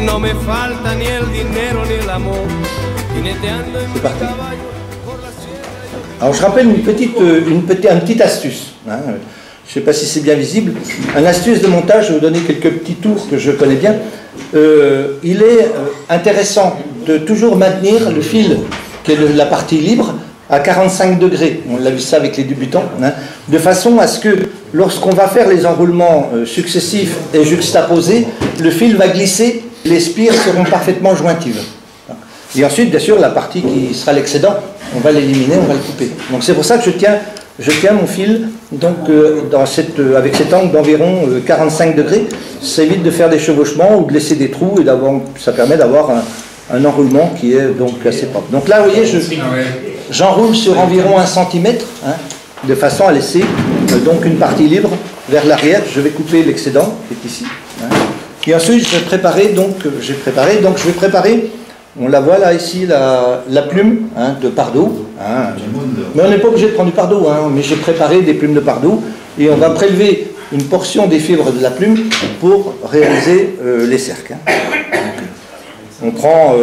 no me falta ni el dinero ni el amor. Jineteando en mi caballo por la sierra. Alors je rappelle un petit astuce. Hein. Je ne sais pas si c'est bien visible. Une astuce de montage, je vais vous donner quelques petits tours que je connais bien. Il est intéressant de toujours maintenir le fil, qui est la partie libre, à 45 degrés. On l'a vu ça avec les débutants. Hein, de façon à ce que lorsqu'on va faire les enroulements successifs et juxtaposés, le fil va glisser, les spires seront parfaitement jointives. Et ensuite, bien sûr, la partie qui sera l'excédent, on va l'éliminer, on va le couper. Donc c'est pour ça que je tiens mon fil donc, avec cet angle d'environ 45 degrés. Ça évite de faire des chevauchements ou de laisser des trous, et ça permet d'avoir un enroulement qui est donc assez propre. Donc là, vous voyez, j'enroule sur environ 1 cm, hein, de façon à laisser donc une partie libre vers l'arrière. Je vais couper l'excédent qui est ici. Hein. Et ensuite, je vais préparer, on la voit là, ici, la plume hein, de Pardo. Hein. Mais on n'est pas obligé de prendre du Pardo, hein, mais j'ai préparé des plumes de Pardo et on va prélever une portion des fibres de la plume pour réaliser les cercles. Hein. On prend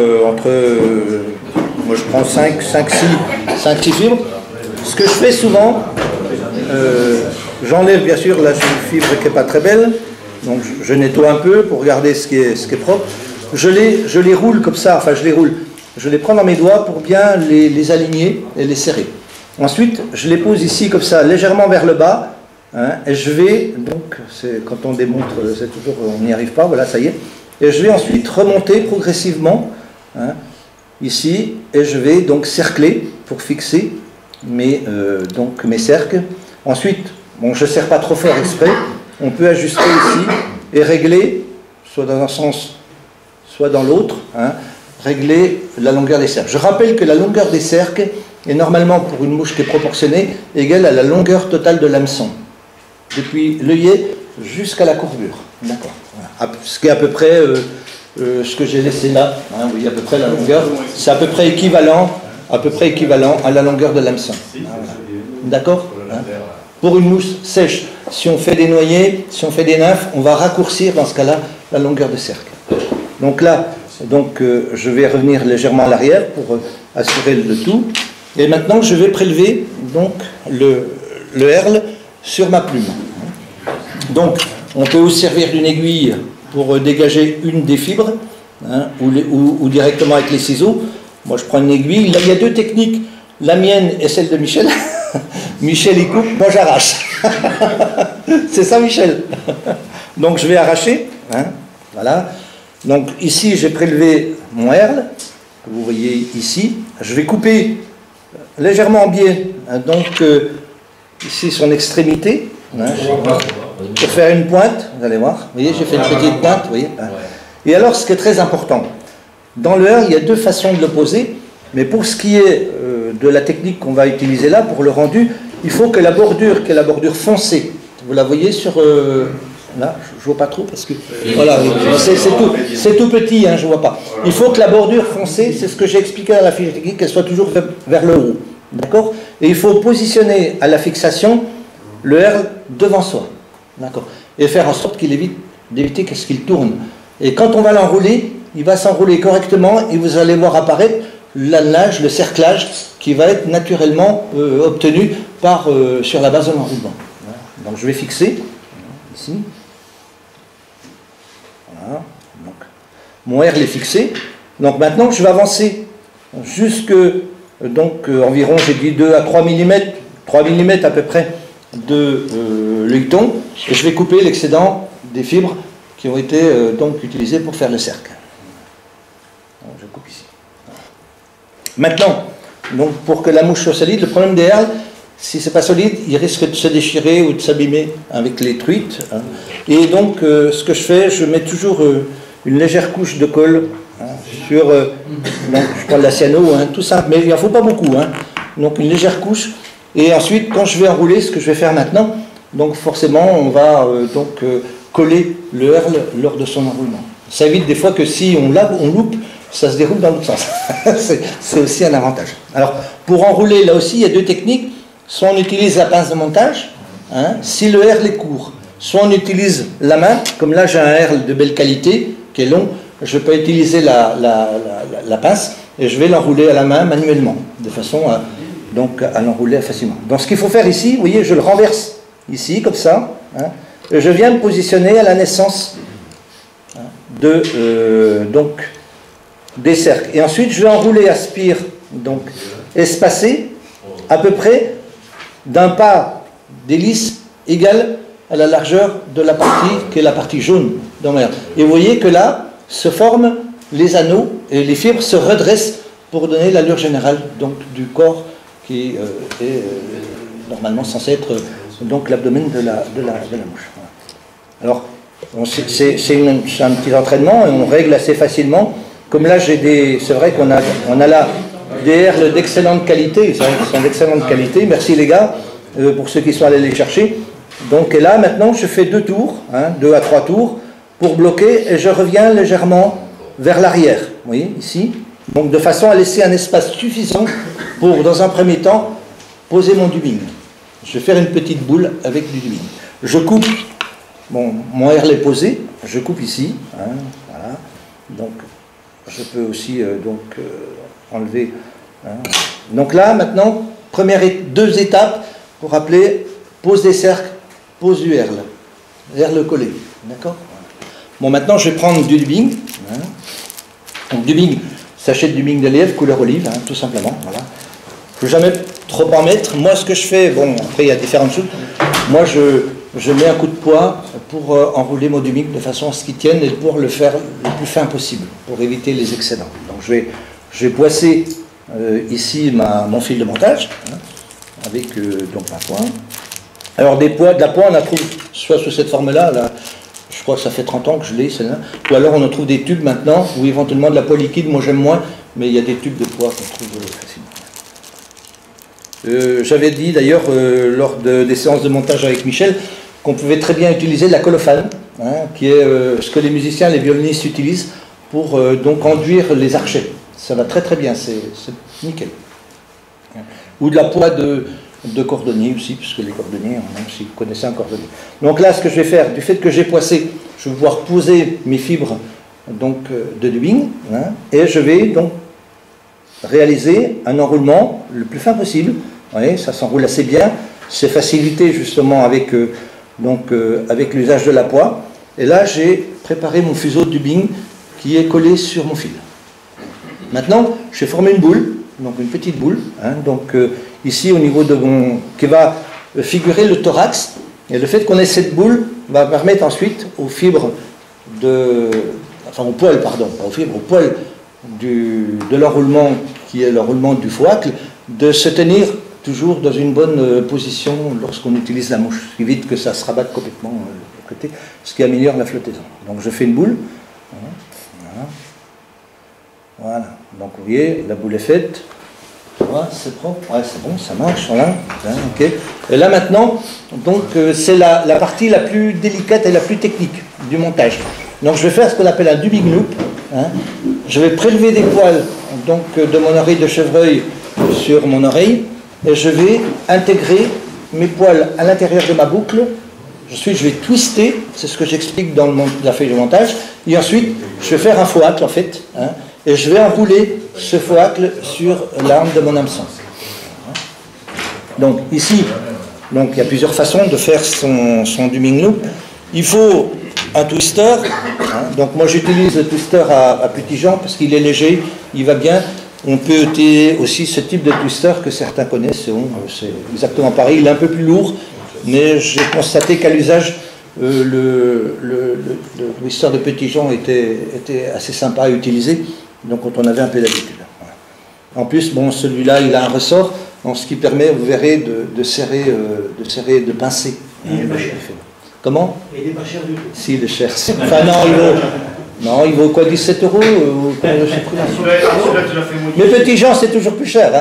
moi je prends 5-6 fibres. Ce que je fais souvent, j'enlève bien sûr la fibre qui n'est pas très belle, donc je nettoie un peu pour regarder ce qui est propre. Je les roule comme ça, enfin je les prends dans mes doigts pour bien les aligner et les serrer. Ensuite, je les pose ici comme ça, légèrement vers le bas, hein, et je vais, donc, quand on démontre, c'est toujours, on n'y arrive pas, voilà, ça y est, et je vais ensuite remonter progressivement, hein, ici, et je vais donc cercler pour fixer mes cercles. Ensuite, bon, je ne serre pas trop fort exprès, on peut ajuster ici et régler, soit dans un sens, soit dans l'autre, hein, régler la longueur des cercles. Je rappelle que la longueur des cercles est normalement, pour une mouche qui est proportionnée, égale à la longueur totale de l'hameçon, depuis l'œillet jusqu'à la courbure. D'accord. Voilà. Ce qui est à peu près ce que j'ai laissé là. Hein, vous voyez à peu près la longueur. C'est à peu près équivalent à la longueur de l'hameçon. Voilà. D'accord. Hein. Pour une mouche sèche, si on fait des noyés, si on fait des nymphes, on va raccourcir dans ce cas-là la longueur de cercle. Donc là, je vais revenir légèrement à l'arrière pour assurer le tout. Et maintenant, je vais prélever donc, le herle sur ma plume. Donc, on peut aussi servir d'une aiguille pour dégager une des fibres, hein, ou directement avec les ciseaux. Moi, je prends une aiguille. Là, il y a deux techniques. La mienne et celle de Michel. Michel, il coupe, moi, j'arrache. C'est ça, Michel. Donc, je vais arracher. Hein, voilà. Donc, ici, j'ai prélevé mon herle, que vous voyez ici. Je vais couper légèrement en biais, hein, donc, ici, son extrémité. Hein, pour faire une pointe, vous allez voir. Vous voyez, j'ai fait une petite pointe. Vous voyez, hein. Et alors, ce qui est très important, dans le herle, il y a deux façons de le poser, mais pour ce qui est de la technique qu'on va utiliser là, pour le rendu, il faut que la bordure, qui est la bordure foncée, vous la voyez sur... là, je ne vois pas trop parce que... Voilà, c'est tout petit, hein, je ne vois pas. Il faut que la bordure foncée, c'est ce que j'ai expliqué dans la fiche technique, qu'elle soit toujours vers le haut. D'accord? Et il faut positionner à la fixation le herle devant soi. D'accord? Et faire en sorte qu'il évite d'éviter qu'il tourne. Et quand on va l'enrouler, il va s'enrouler correctement et vous allez voir apparaître l'annelage, le cerclage qui va être naturellement obtenu sur la base de l'enroulement. Voilà. Donc je vais fixer ici. Voilà. Donc, mon herle est fixé. Donc maintenant je vais avancer jusque environ, j'ai dit 2 à 3 mm, 3 mm à peu près de l'œilleton, et je vais couper l'excédent des fibres qui ont été utilisées pour faire le cercle. Donc, je coupe ici. Maintenant, donc, pour que la mouche soit solide, le problème des herles, si ce n'est pas solide, il risque de se déchirer ou de s'abîmer avec les truites. Hein. Et donc, ce que je fais, je mets toujours une légère couche de colle hein, sur, donc, je prends de la cyano, hein, tout simple, mais il n'en faut pas beaucoup. Hein. Donc, une légère couche. Et ensuite, quand je vais enrouler, ce que je vais faire maintenant, donc forcément, on va coller le herle lors de son enroulement. Ça évite des fois que si on loupe, ça se déroule dans l'autre sens. C'est aussi un avantage. Alors, pour enrouler, là aussi, il y a deux techniques. Soit on utilise la pince de montage, hein, si le herle est court. Soit on utilise la main, comme là j'ai un herle de belle qualité, qui est long, je peux utiliser la pince et je vais l'enrouler à la main manuellement, de façon à l'enrouler facilement. Donc ce qu'il faut faire ici, vous voyez, je le renverse ici, comme ça, hein, et je viens me positionner à la naissance des cercles. Et ensuite, je vais enrouler à spire, donc espacé, à peu près d'un pas d'hélice égal à la largeur de la partie qui est la partie jaune dans l'air. Et vous voyez que là se forment les anneaux et les fibres se redressent pour donner l'allure générale donc, du corps qui est normalement censé être donc l'abdomen de la mouche. Alors, c'est un petit entraînement et on règle assez facilement. Comme là, c'est vrai qu'on a là des herles d'excellente qualité, c'est vrai qu'ils sont d'excellente qualité. Merci les gars pour ceux qui sont allés les chercher. Donc et là, maintenant, je fais 2 tours, 2 à 3 tours, pour bloquer et je reviens légèrement vers l'arrière. Vous voyez, ici. Donc de façon à laisser un espace suffisant pour, dans un premier temps, poser mon dubbing. Je vais faire une petite boule avec du dubbing. Je coupe, bon, mon herle est posé, je coupe ici, voilà. Donc je peux aussi enlever. Donc là, maintenant, deux étapes pour rappeler pose des cercles, pose du herle. Herle collé, d'accord? Bon, maintenant je vais prendre du dubbing. Donc dubbing, sachet de dubbing de lièvre, couleur olive, tout simplement. Voilà. Il ne faut jamais trop en mettre. Moi, ce que je fais, bon, après il y a différentes choses. Moi, je mets un coup de poids pour enrouler mon dubbing de façon à ce qu'il tienne et pour le faire le plus fin possible, pour éviter les excédents. Donc je vais poisser ici mon fil de montage, avec donc ma pointe. Alors de la pointe, on la trouve soit sous cette forme-là, là, je crois que ça fait 30 ans que je l'ai, celle-là, ou alors on en trouve des tubes maintenant, ou éventuellement de la poix liquide, moi j'aime moins, mais il y a des tubes de poids qu'on trouve facilement. J'avais dit d'ailleurs lors des séances de montage avec Michel qu'on pouvait très bien utiliser de la colophane, qui est ce que les musiciens, les violonistes utilisent pour donc enduire les archets. Ça va très très bien, c'est nickel. Ou de la poix de cordonnier aussi, puisque les cordonniers, même si vous connaissez un cordonnier. Donc là, ce que je vais faire, du fait que j'ai poissé, je vais pouvoir poser mes fibres donc, de dubbing, et je vais donc réaliser un enroulement le plus fin possible. Vous voyez, ça s'enroule assez bien, c'est facilité justement avec l'usage de la poix. Et là, j'ai préparé mon fuseau de dubbing qui est collé sur mon fil. Maintenant, je vais former une boule, donc une petite boule, ici au niveau de qui va figurer le thorax, et le fait qu'on ait cette boule va permettre ensuite aux fibres aux poils, pardon, pas aux fibres, aux poils de l'enroulement, qui est l'enroulement du foie-cle, de se tenir toujours dans une bonne position lorsqu'on utilise la mouche, ce qui évite que ça se rabatte complètement de côté, ce qui améliore la flottaison. Donc je fais une boule, voilà, donc vous voyez, la boule est faite. Voilà, c'est propre, ouais, c'est bon, ça marche, voilà. Okay. Et là maintenant, donc c'est la partie la plus délicate et la plus technique du montage. Donc je vais faire ce qu'on appelle un dubbing loop. Je vais prélever des poils donc, de mon oreille de chevreuil sur mon oreille et je vais intégrer mes poils à l'intérieur de ma boucle. Ensuite je vais twister, c'est ce que j'explique dans la feuille de montage, et ensuite je vais faire un foie-hacle en fait. Et je vais enrouler ce foie-hacle sur l'arme de mon hameçon. Donc ici, il y a plusieurs façons de faire son dubbing loop. Il faut un twister. Donc moi j'utilise le twister à petit Jean parce qu'il est léger, il va bien. On peut utiliser aussi ce type de twister que certains connaissent. C'est exactement pareil, il est un peu plus lourd, mais j'ai constaté qu'à l'usage, le twister de petit Jean était assez sympa à utiliser. Donc quand on avait un peu d'habitude. Voilà. En plus, bon, celui-là, il a un ressort, donc, ce qui permet, vous verrez, de serrer, de pincer. Et il est pas cher. Comment? Et il n'est pas cher du tout. Si, il est cher. Enfin non, il vaut quoi, 17 €? Mais Petit Jean, c'est toujours plus cher.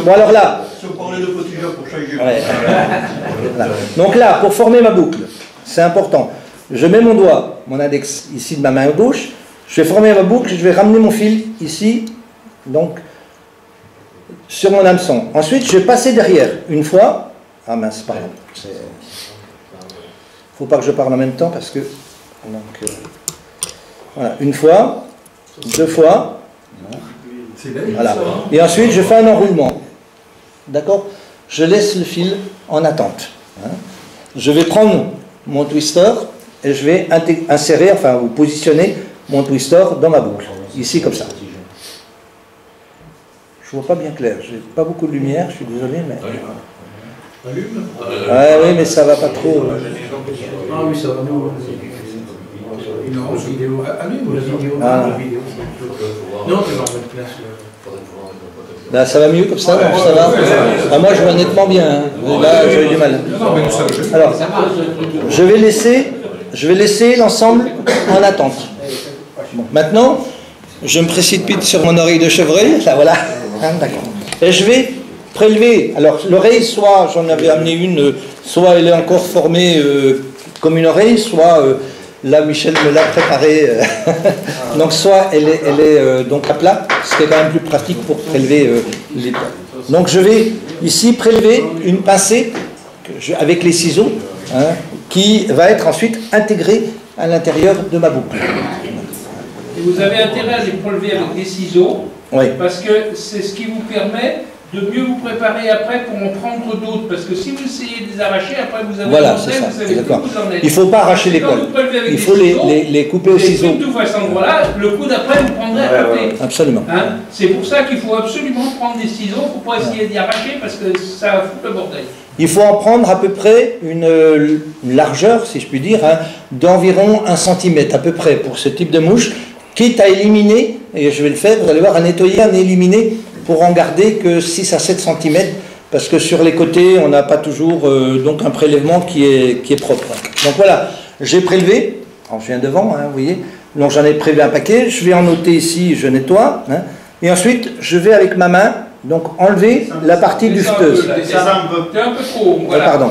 Bon alors là. Si on parlait de Petit Jean pour chaque jeu. Ouais. Donc là, pour former ma boucle, c'est important. Je mets mon doigt, mon index ici de ma main gauche. Je vais former ma boucle, je vais ramener mon fil ici, donc, sur mon hameçon. Ensuite, je vais passer derrière. Une fois, ah mince, pardon. Il ne faut pas que je parle en même temps parce que... Donc, Voilà, une fois, deux fois. Voilà. Et ensuite, je fais un enroulement. D'accord? Je laisse le fil en attente. Je vais prendre mon twister et je vais insérer, enfin, ou positionner mon twister dans ma boucle. Ici, comme ça. Je vois pas bien clair. J'ai pas beaucoup de lumière, je suis désolé, mais... Ah oui, mais ça va pas trop. Ah oui, ça va. Non, vidéo. Allume la vidéo. Ah. Non, tu vas mettre place. Là, ça va mieux comme ça, ça va. Ah, moi, je vois nettement bien. Hein. Là, j'ai eu du mal. Alors, je vais laisser l'ensemble en attente. Bon, maintenant, je me précipite sur mon oreille de chevreuil. Là, voilà. Hein, d'accord. Et je vais prélever. Alors, l'oreille, soit j'en avais amené une, soit elle est encore formée comme une oreille, soit là, Michel me l'a préparée. Donc, soit elle est donc à plat, ce qui est quand même plus pratique pour prélever les poils. Donc, je vais ici prélever une pincée avec les ciseaux, hein, qui va être ensuite intégrée à l'intérieur de ma boucle. Et vous avez intérêt à les prélever avec des ciseaux, Oui. parce que c'est ce qui vous permet de mieux vous préparer après pour en prendre d'autres. Parce que si vous essayez de les arracher, après vous avez Voilà, un c'est modèle, ça, vous savez plus d'accord. où vous en êtes. Il ne faut pas arracher les Quand poils. vous prélevez avec Il des faut ciseaux, les couper au ciseau. Les coups à cet endroit-là, le coup d'après vous prendrez à côté. Absolument. Hein, c'est pour ça qu'il faut absolument prendre des ciseaux pour ne pas essayer d'y arracher, parce que ça fout le bordel. Il faut en prendre à peu près une largeur, si je puis dire, hein, d'environ 1 cm à peu près pour ce type de mouche, quitte à éliminer, et je vais le faire, vous allez voir, à nettoyer, à éliminer, pour en garder que 6 à 7 cm, parce que sur les côtés, on n'a pas toujours donc un prélèvement qui est propre. Donc voilà, j'ai prélevé, alors je viens devant, hein, vous voyez, donc j'en ai prélevé un paquet, je vais en ôter ici, je nettoie, hein, et ensuite je vais avec ma main donc enlever la partie dufteuse. C'est un peu trop, voilà. Pardon,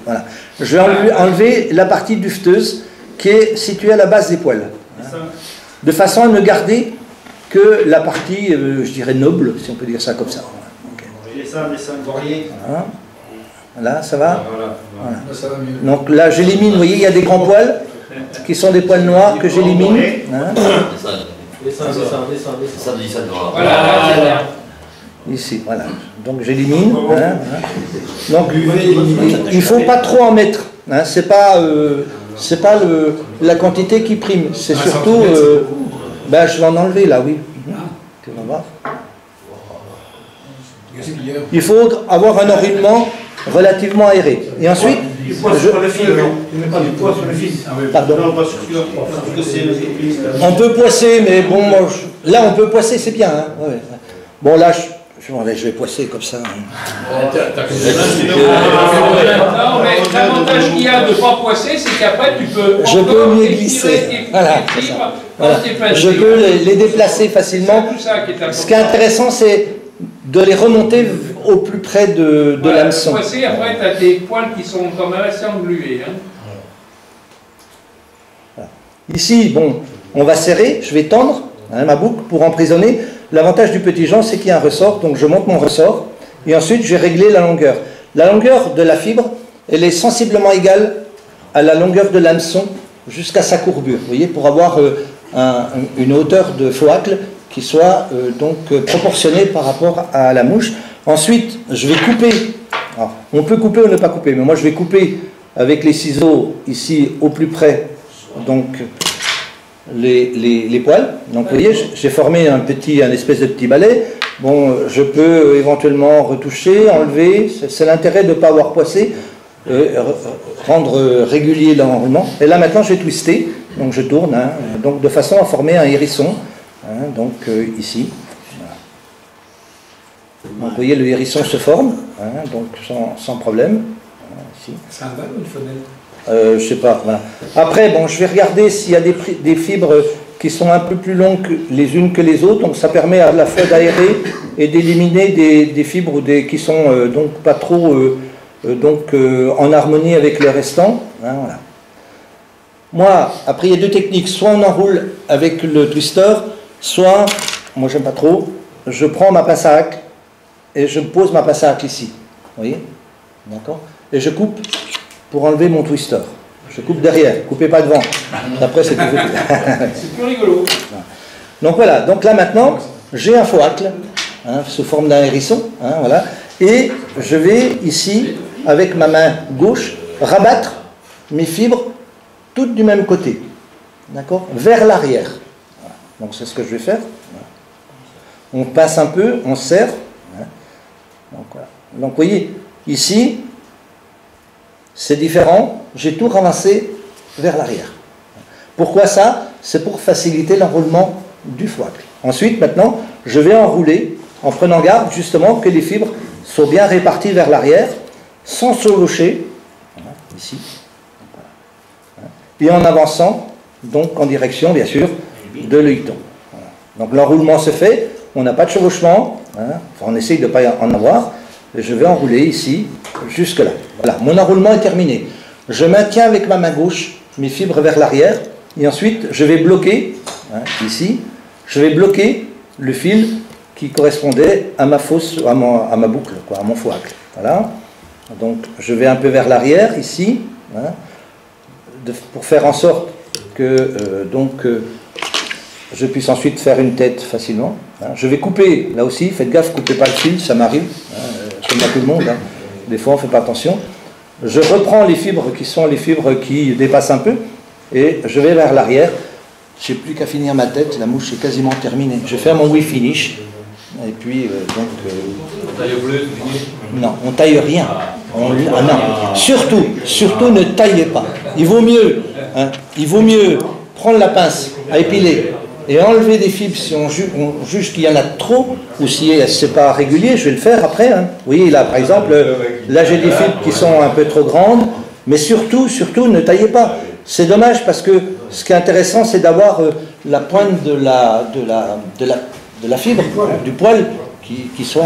voilà. Je vais enlever la partie dufteuse qui est située à la base des poils, hein, de façon à ne garder que la partie, je dirais, noble, si on peut dire ça comme ça. Les seins variés. Voilà. Là, ça va? Voilà. Ça va mieux. Donc là, j'élimine, vous voyez, il y a des grands poils qui sont des poils noirs que j'élimine. Hein. Voilà, c'est bien. Ici, voilà. Donc j'élimine. Hein, hein. Donc il ne faut pas trop en mettre. Hein. C'est pas la quantité qui prime. C'est surtout. Ben, je vais en enlever là, oui. Tu vas voir. Il faut avoir un enroulement relativement aéré. Et ensuite. Du poids sur le fil, non? Tu ne mets pas du poids sur le fil. Pardon. Non, pas sur celui-là. Parce que c'est le... On peut poisser, mais bon, moi, là on peut poisser, c'est bien. Hein. Ouais. Bon, là, je vais poisser comme ça. Hein. Non, mais l'avantage qu'il y a de ne pas poisser, c'est qu'après tu peux. Je peux mieux glisser. Voilà. Je peux les déplacer facilement. Ce qui est intéressant, c'est de les remonter au plus près de l'hameçon. Poisser, après, tu as des poils qui sont quand même assez englués. Hein. Voilà. Ici, bon, on va serrer, je vais tendre hein, ma boucle pour emprisonner. L'avantage du petit Jean, c'est qu'il y a un ressort, donc je monte mon ressort, et ensuite je vais régler la longueur. La longueur de la fibre, elle est sensiblement égale à la longueur de l'hameçon jusqu'à sa courbure, vous voyez, pour avoir une hauteur de foacle qui soit donc proportionnée par rapport à la mouche. Ensuite, je vais couper. Alors, on peut couper ou ne pas couper, mais moi je vais couper avec les ciseaux ici au plus près, donc les poils. Donc vous voyez, j'ai formé un espèce de petit balai. Bon, je peux éventuellement retoucher, enlever. C'est l'intérêt de ne pas avoir poissé, rendre régulier l'enroulement. Et là maintenant, je vais twister. Donc je tourne, hein, donc de façon à former un hérisson. Hein, donc ici. Voilà. Donc vous voyez, le hérisson se forme, hein, donc sans problème. Voilà, ici. C'est un bal ou une fenêtre? Je sais pas. Voilà. Après, bon, je vais regarder s'il y a des fibres qui sont un peu plus longues les unes que les autres, donc ça permet à la fois d'aérer et d'éliminer des fibres qui sont donc pas trop en harmonie avec les restants. Hein, voilà. Moi, après il y a deux techniques, soit on enroule avec le twister, soit, moi j'aime pas trop, je prends ma pince à haque et je pose ma pince à haque ici. Vous voyez? D'accord? Et je coupe pour enlever mon twister. je coupe derrière, coupez pas devant. Après, c'est tout. C'est plus rigolo. Donc voilà, donc là maintenant, j'ai un foacle, hein, sous forme d'un hérisson, hein, voilà, et je vais ici, avec ma main gauche, rabattre mes fibres toutes du même côté, d'accord, vers l'arrière. Voilà. Donc c'est ce que je vais faire. Voilà. On passe un peu, on serre. Hein. Donc voilà. Donc vous voyez, ici, c'est différent, j'ai tout ramassé vers l'arrière. Pourquoi ça? C'est pour faciliter l'enroulement du foacle. Ensuite, maintenant, je vais enrouler en prenant garde justement que les fibres soient bien réparties vers l'arrière, sans chevaucher, voilà, ici, voilà, et en avançant, donc en direction, bien sûr, de l'œilleton. Voilà. Donc l'enroulement se fait, on n'a pas de chevauchement, hein, enfin, on essaye de ne pas en avoir, et je vais enrouler ici, jusque là. Voilà, mon enroulement est terminé. Je maintiens avec ma main gauche mes fibres vers l'arrière, et ensuite je vais bloquer, hein, ici, je vais bloquer le fil qui correspondait à ma fosse, à ma boucle, quoi, à mon foacle. Voilà. Donc je vais un peu vers l'arrière, ici, hein, pour faire en sorte que je puisse ensuite faire une tête facilement. Hein. Je vais couper, là aussi, faites gaffe, coupez pas le fil, ça m'arrive, hein, comme à tout le monde, hein. Des fois on ne fait pas attention. Je reprends les fibres qui sont les fibres qui dépassent un peu, et je vais vers l'arrière. Je n'ai plus qu'à finir ma tête, la mouche est quasiment terminée. Je vais faire mon oui finish, et puis non, on taille rien. Non. Surtout ne taillez pas. Il vaut mieux prendre la pince à épiler et enlever des fibres si on juge qu'il y en a trop, ou si c'est pas régulier, je vais le faire après. Hein. Vous voyez, là par exemple, là j'ai des fibres qui sont un peu trop grandes, mais surtout ne taillez pas. C'est dommage parce que ce qui est intéressant, c'est d'avoir la pointe de la fibre, du poil, qui soit,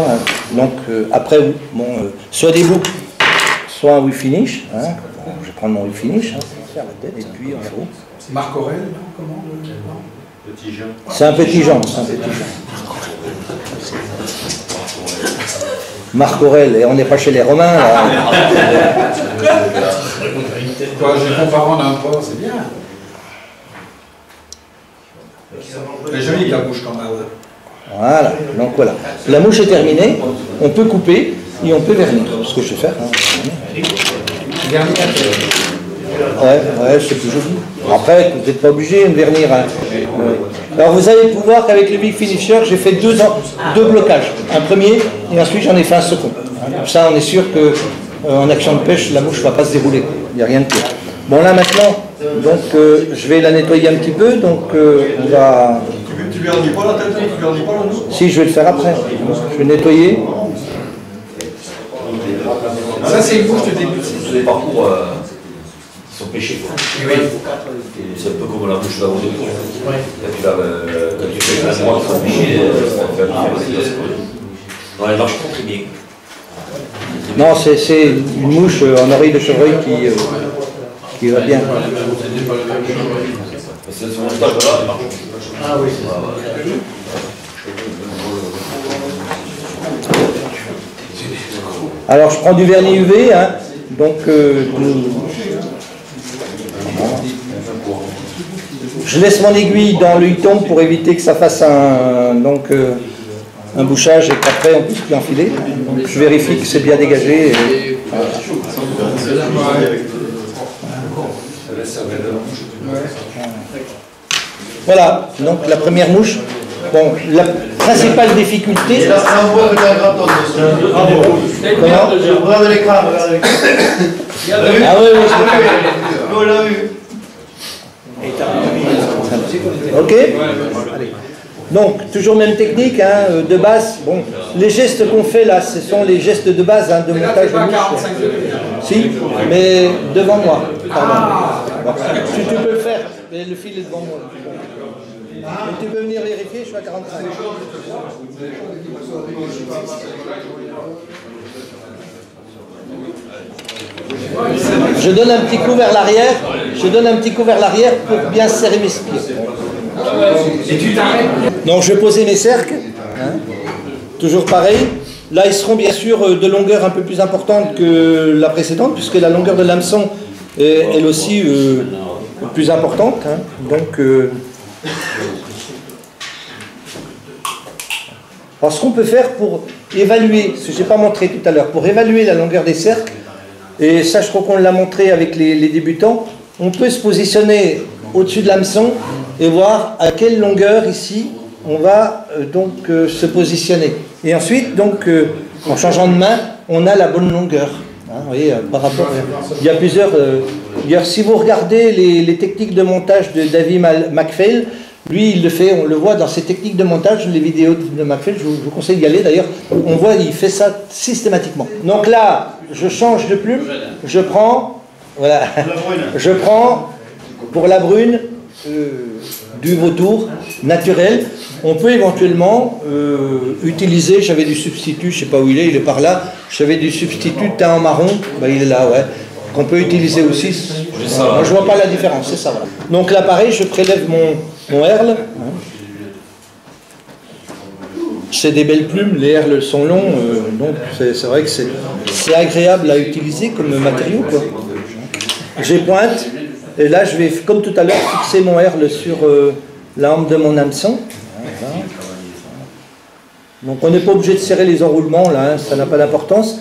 donc après, bon, soit des boucles, soit un oui finish. Hein. Bon, je vais prendre mon oui finish, hein, faire la tête, et puis en haut. C'est Marc Aurèle, non? Comment Petit Jean. C'est un petit Jean, Marc Aurèle, et on n'est pas chez les Romains, là. J'ai mon parent d'un porc, c'est bien. Elle est jolie la bouche quand même. Voilà, donc voilà. La mouche est terminée, on peut couper et on peut vernir. Ce que je vais faire. Hein. Ouais, c'est plus joli. Après, vous n'êtes pas obligé de vernir. Hein. Alors vous allez pouvoir qu'avec le Big Finisher, j'ai fait deux blocages. Un premier et ensuite j'en ai fait un second. Comme ça, on est sûr que en action de pêche, la mouche ne va pas se dérouler. Il n'y a rien de pire. Bon là maintenant, donc je vais la nettoyer un petit peu. Donc on va. Tu vernis pas la tête, tu vernis pas la mouche? Si, je vais le faire après. Je vais nettoyer. Ça c'est une bouche de début. Sur les parcours qui sont pêchés. Oui. C'est un peu comme la bouche d'avant de cours. Quand tu fais la droite, ils sont pêchés, ça fait un peu. Non, elle marche pas très bien. Non, c'est une mouche en oreille de chevreuil qui va bien. C'est sur mon stage là, elle marche. Ah oui. Alors je prends du vernis UV, hein, donc je laisse mon aiguille dans l'œilleton pour éviter que ça fasse un bouchage et qu'après on puisse plus enfiler. Donc, je vérifie que c'est bien dégagé. Et, voilà, donc la première mouche. Bon, la principale difficulté. Et là, ça envoie avec un graton dessus. Bravo. Comment? Regarde l'écran, regarde l'écran. Ah oui, On l'a vu. Ok. Allez. Donc, toujours même technique, hein, de base. Bon, les gestes qu'on fait là, ce sont les gestes de base hein, de montage de mouche. Si, mais devant moi. Pardon. Bon, tu peux le faire, mais le fil est devant moi. Mais tu peux venir vérifier, je suis à 45. Je donne un petit coup vers l'arrière. Je donne un petit coup vers l'arrière pour bien serrer mes spires. Et tu t'arrêtes. Donc je vais poser mes cercles. Hein, toujours pareil. Là, ils seront bien sûr de longueur un peu plus importante que la précédente, puisque la longueur de l'hameçon est elle aussi plus importante. Hein. Donc, alors ce qu'on peut faire pour évaluer, ce que je n'ai pas montré tout à l'heure, pour évaluer la longueur des cercles, et ça je crois qu'on l'a montré avec les débutants, on peut se positionner au-dessus de l'hameçon et voir à quelle longueur ici on va se positionner. Et ensuite, en changeant de main, on a la bonne longueur. Hein, vous voyez, par rapport, il y a plusieurs... si vous regardez les techniques de montage de David McPhail, lui, il le fait, on le voit dans ses techniques de montage, les vidéos de McPhail, je vous conseille d'y aller d'ailleurs, on voit, il fait ça systématiquement. Donc là, je change de plume, je prends, voilà, je prends pour la brune du vautour naturel. On peut éventuellement utiliser, j'avais du substitut, je ne sais pas où il est par là, j'avais du substitut teint en marron, ben, il est là, ouais, qu'on peut utiliser aussi. Moi, je ne vois pas la différence, c'est ça. Voilà. Donc là, pareil, je prélève mon herle. C'est des belles plumes, les herles sont longs, donc c'est vrai que c'est agréable à utiliser comme matériau, quoi. J'épointe, et là je vais, comme tout à l'heure, fixer mon herle sur la hampe de mon hameçon. Voilà. Donc on n'est pas obligé de serrer les enroulements, là, hein, ça n'a pas d'importance.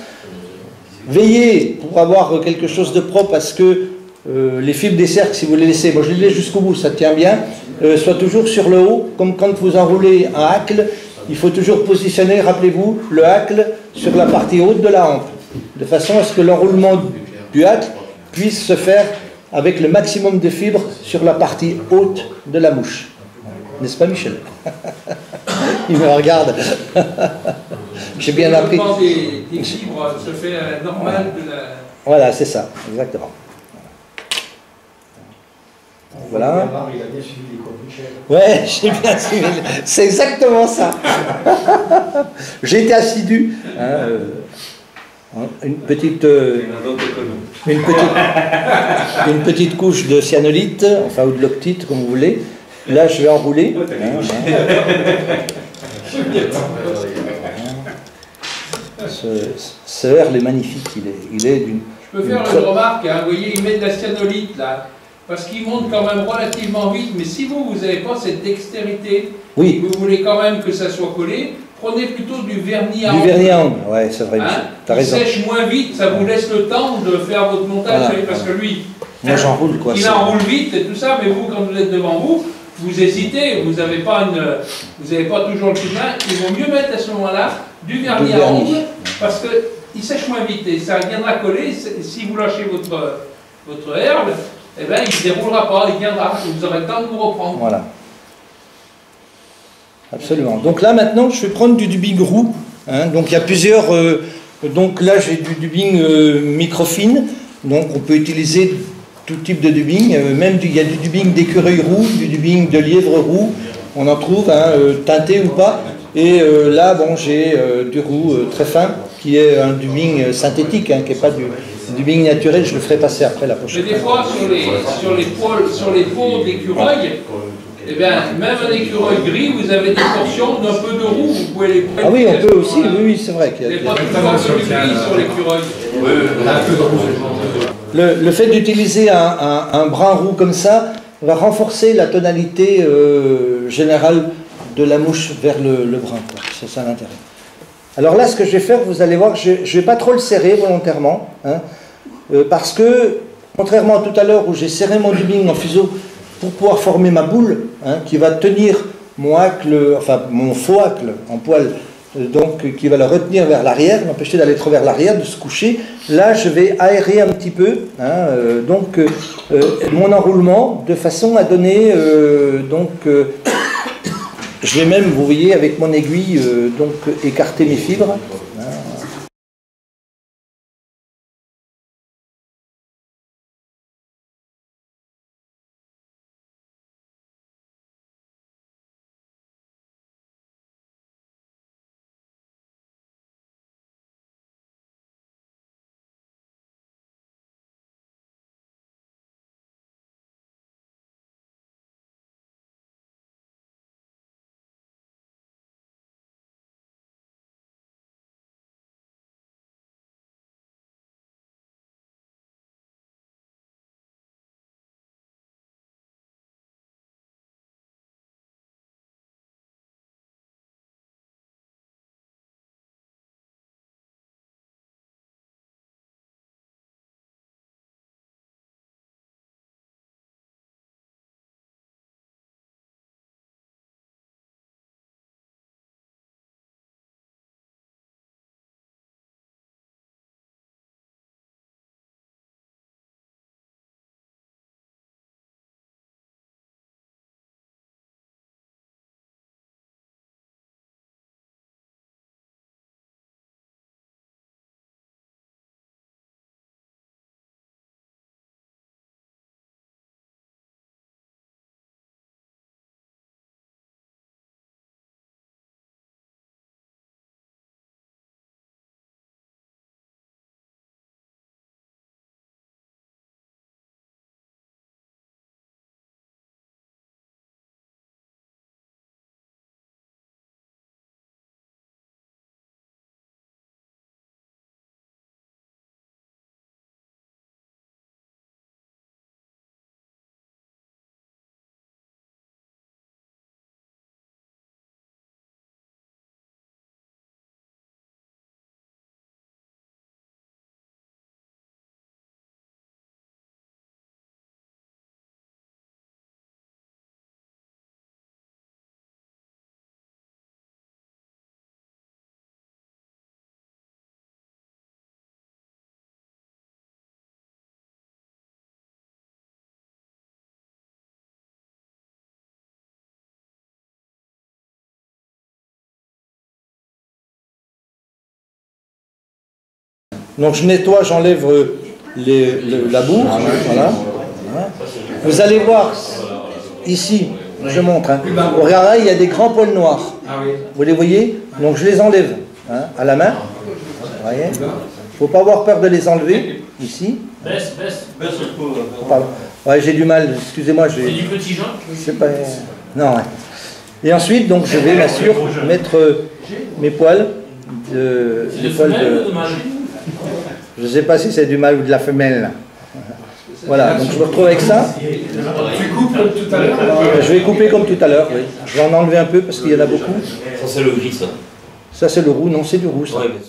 Veillez pour avoir quelque chose de propre, parce que les fibres des cercles, si vous les laissez, moi je les laisse jusqu'au bout, ça tient bien, soit toujours sur le haut, comme quand vous enroulez un hacle, il faut toujours positionner, rappelez-vous, le hacle sur la partie haute de la hampe, de façon à ce que l'enroulement du hacle puisse se faire avec le maximum de fibres sur la partie haute de la mouche. N'est-ce pas, Michel? Il me regarde. J'ai bien appris. Des fibres se fait normal de la... Voilà, c'est ça, exactement. Voilà. Ouais, j'ai bien suivi. C'est exactement ça. J'ai été assidu. Hein, une petite couche de cyanolite, enfin, ou de loctite, comme vous voulez. Là, je vais enrouler. Ce herle est magnifique. Il est d'une... Je peux faire une remarque, hein, vous voyez, il met de la cyanolite là. Parce qu'il monte quand même relativement vite, mais si vous n'avez pas cette dextérité, oui, vous voulez quand même que ça soit collé, prenez plutôt du vernis à ongles. Du vernis à ongles, ouais, c'est vrai, hein, tu as raison. Il sèche moins vite, ça vous laisse le temps de faire votre montage, voilà, parce que lui, moi j'enroule quoi. Il enroule vite et tout ça, mais vous, quand vous êtes devant vous, vous hésitez, vous n'avez pas toujours le coup de main, il vaut mieux mettre à ce moment-là du vernis à ongles, parce qu'il sèche moins vite et ça viendra coller. Si vous lâchez votre herbe, eh bien, il ne déroulera pas, il viendra, vous aurez le temps de vous reprendre. Voilà. Absolument. Donc là, maintenant, je vais prendre du dubbing roux. Hein, donc il y a plusieurs... donc là, j'ai du dubbing microfine. Donc on peut utiliser tout type de dubbing. Même il y a du dubbing d'écureuil roux, du dubbing de lièvre roux. On en trouve, hein, teinté ou pas. Et là, bon, j'ai du roux très fin, qui est un dubbing synthétique, hein, qui n'est pas du dubbing naturel. Je le ferai passer après la prochaine. Mais des fois, sur les peaux d'écureuil, eh bien, même un écureuil gris, vous avez des portions d'un peu de roux, vous pouvez les prendre. Ah oui, on peut aussi, oui, c'est vrai. Il n'y a pas tout le temps de gris sur l'écureuil. Le fait d'utiliser un brun roux comme ça va renforcer la tonalité générale de la mouche vers le brun. C'est ça l'intérêt. Alors là, ce que je vais faire, vous allez voir, je ne vais pas trop le serrer volontairement, hein, parce que, contrairement à tout à l'heure où j'ai serré mon dubbing en fuseau pour pouvoir former ma boule, hein, qui va tenir mon hacle, enfin mon faux hacle en poil, donc qui va le retenir vers l'arrière, m'empêcher d'aller trop vers l'arrière, de se coucher. Là, je vais aérer un petit peu, hein, mon enroulement, de façon à donner, je vais même, vous voyez, avec mon aiguille, écarter mes fibres. Donc je nettoie, j'enlève la boue. Voilà. Vous allez voir ici, je montre. Hein. Regardez, il y a des grands poils noirs. Vous les voyez? Donc je les enlève à la main. Vous voyez? Il ne faut pas avoir peur de les enlever ici. Baisse un peu. Pardon. Ouais, j'ai du mal, excusez-moi. C'est du petit Jean? C'est pas... Non, ouais. Et ensuite, donc, je vais bien sûr mettre mes poils de... C'est de femelle ou de mâle? Je ne sais pas si c'est du mâle ou de la femelle. Voilà, donc je me retrouve avec ça. Tu coupes comme tout à l'heure. Je vais couper comme tout à l'heure, oui. Je vais en enlever un peu parce qu'il y en a beaucoup. Ça, c'est le gris, ça. Ça, c'est le roux. Non, c'est du roux, ça. Ouais, mais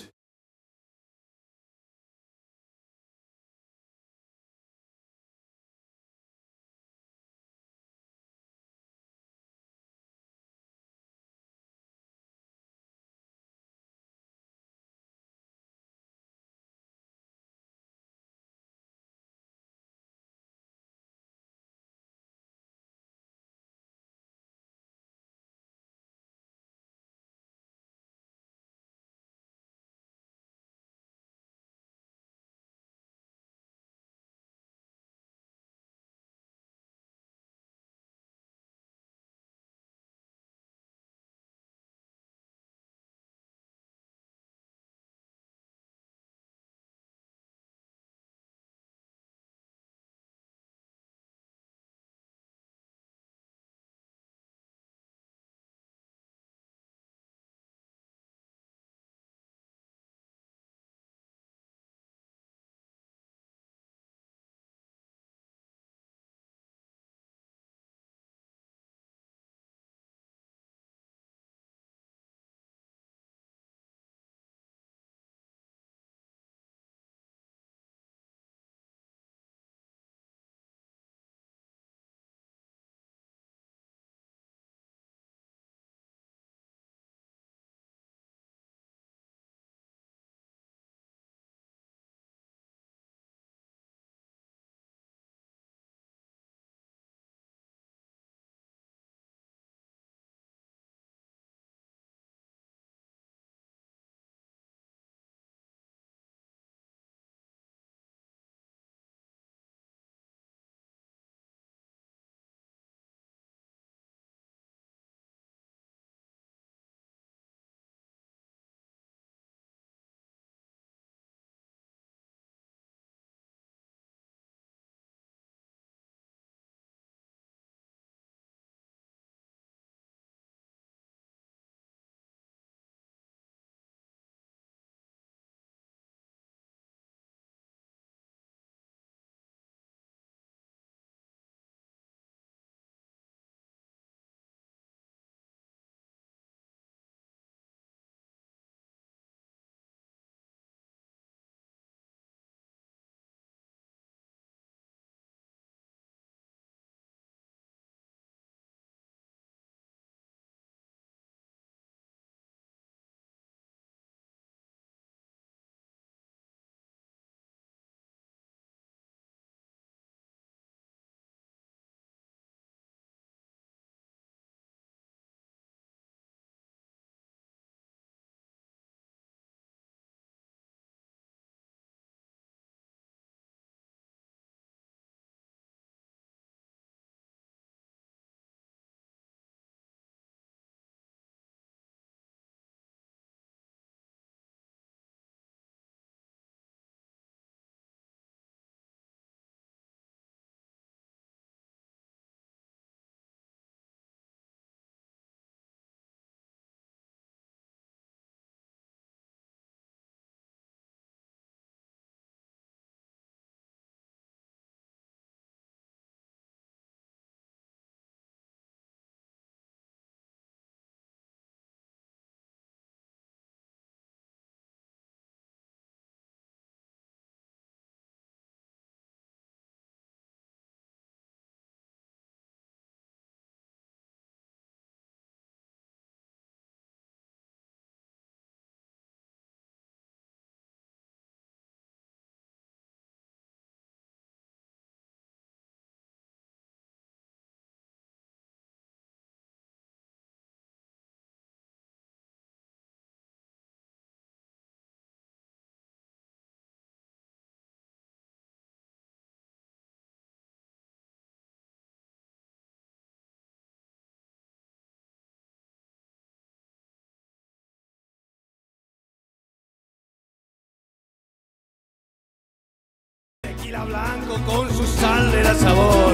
tequila blanco con su sal de la sabor.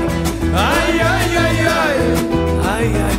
Ay, ay, ay, ay, ay, ay.